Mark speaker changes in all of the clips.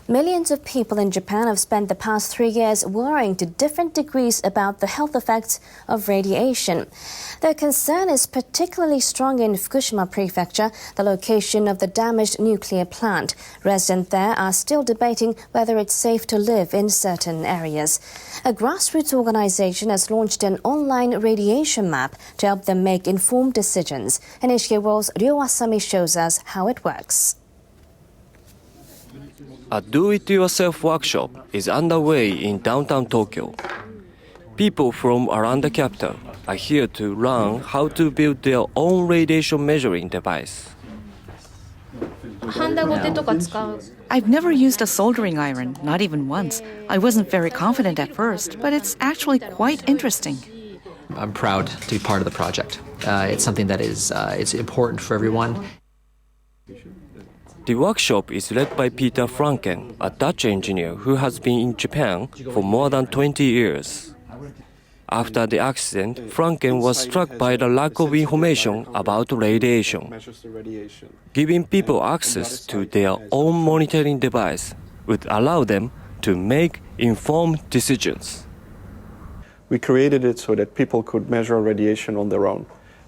Speaker 1: Millions of people in Japan have spent the past 3 years worrying to different degrees about the health effects of radiation. Their concern is particularly strong in Fukushima Prefecture, the location of the damaged nuclear plant. Residents there are still debating whether it's safe to live in certain areas. A grassroots organization has launched an online radiation map to help them make informed decisions. NHK World's Ryo Asami shows us how it works.
Speaker 2: A do-it-yourself workshop is underway in downtown Tokyo. People from around the capital are here to learn how to build their own radiation measuring device.
Speaker 3: I've never used a soldering iron, not even once. I wasn't very confident at first, but it's actually quite interesting.
Speaker 4: I'm proud to be part of the project. It's something that is it's important for everyone.
Speaker 2: The workshop is led by Peter Franken, a Dutch engineer who has been in Japan for more than 20 years. After the accident, Franken was struck by the lack of information about radiation. Giving people access to their own monitoring device would allow them to make informed decisions.
Speaker 5: We created it so that people could measure radiation on their own.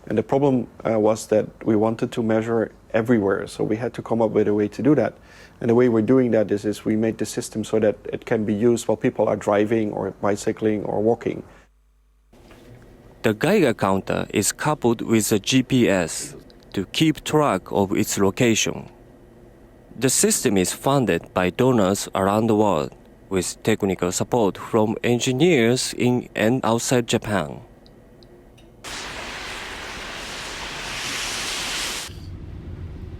Speaker 5: And the problem was that we wanted to measure everywhere, so we had to come up with a way to do that. And the way we're doing that is we made the system so that it can be used while people are driving or bicycling or walking.
Speaker 2: The Geiger counter is coupled with a GPS to keep track of its location. The system is funded by donors around the world, with technical support from engineers in and outside Japan.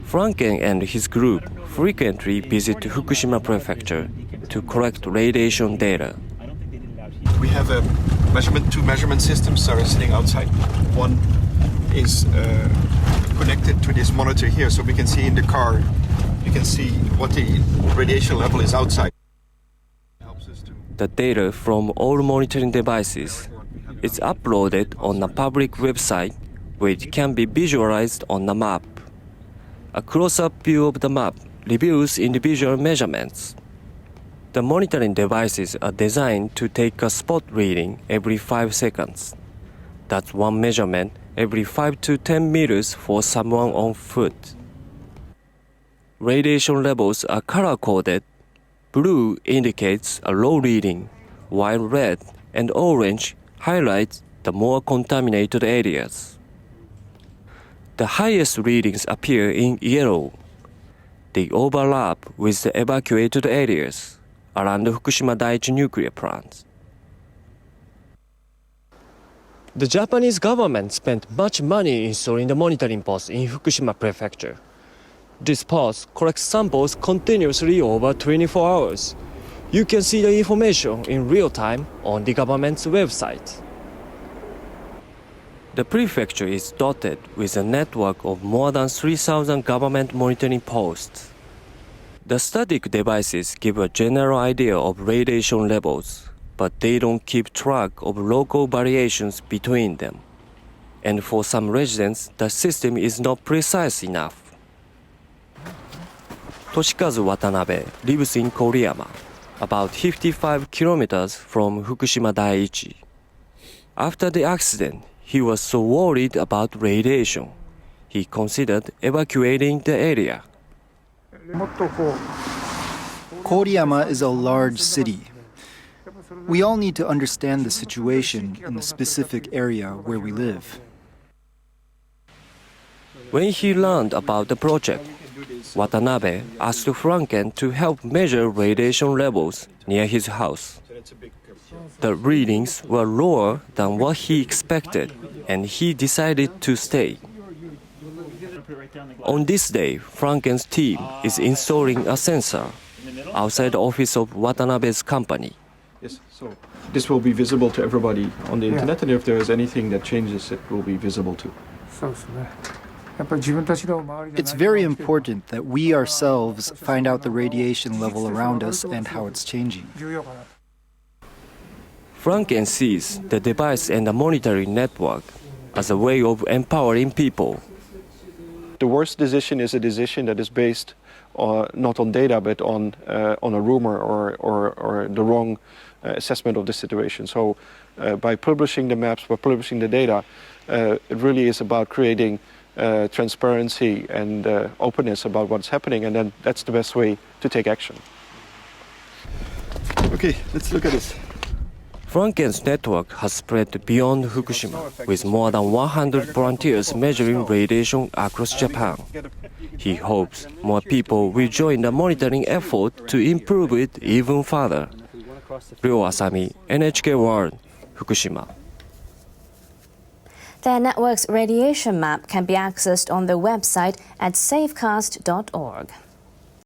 Speaker 2: Franken and his group frequently visit Fukushima Prefecture to collect radiation data.
Speaker 5: We have two measurement systems are sitting outside. One is connected to this monitor here, so we can see in the car, you can see what the radiation level is outside.
Speaker 2: The data from all monitoring devices is uploaded on a public website which can be visualized on a map. A close-up view of the map reveals individual measurements. The monitoring devices are designed to take a spot reading every 5 seconds. That's one measurement every 5 to 10 meters for someone on foot. Radiation levels are color-coded. Blue indicates a low reading, while red and orange highlight the more contaminated areas. The highest readings appear in yellow. They overlap with the evacuated areas around the Fukushima Daiichi nuclear plant. The Japanese government spent much money installing the monitoring post in Fukushima Prefecture. This post collects samples continuously over 24 hours. You can see the information in real time on the government's website. The prefecture is dotted with a network of more than 3,000 government monitoring posts. The static devices give a general idea of radiation levels, but they don't keep track of local variations between them. And for some residents, the system is not precise enough. Toshikazu Watanabe lives in Koriyama, about 55 kilometers from Fukushima Daiichi. After the accident, he was so worried about radiation, he considered evacuating the area.
Speaker 6: Koriyama is a large city. We all need to understand the situation in the specific area where we live.
Speaker 2: When he learned about the project, Watanabe asked Franken to help measure radiation levels near his house. The readings were lower than what he expected, and he decided to stay. On this day, Franken's team is installing a sensor outside the office of Watanabe's company.
Speaker 5: Yes, so this will be visible to everybody on the internet, and if there is anything that changes, it will be visible too.
Speaker 6: It's very important that we ourselves find out the radiation level around us and how it's changing.
Speaker 2: Franken sees the device and the monitoring network as a way of empowering people.
Speaker 5: The worst decision is a decision that is based not on data, but on a rumor or the wrong assessment of the situation. So by publishing the maps, by publishing the data, it really is about creating transparency and openness about what's happening, and then that's the best way to take action. Okay, let's look at this.
Speaker 2: Franken's network has spread beyond Fukushima, with more than 100 volunteers measuring radiation across Japan. He hopes more people will join the monitoring effort to improve it even further. Ryo Asami, NHK World, Fukushima.
Speaker 1: Their network's radiation map can be accessed on the website at safecast.org.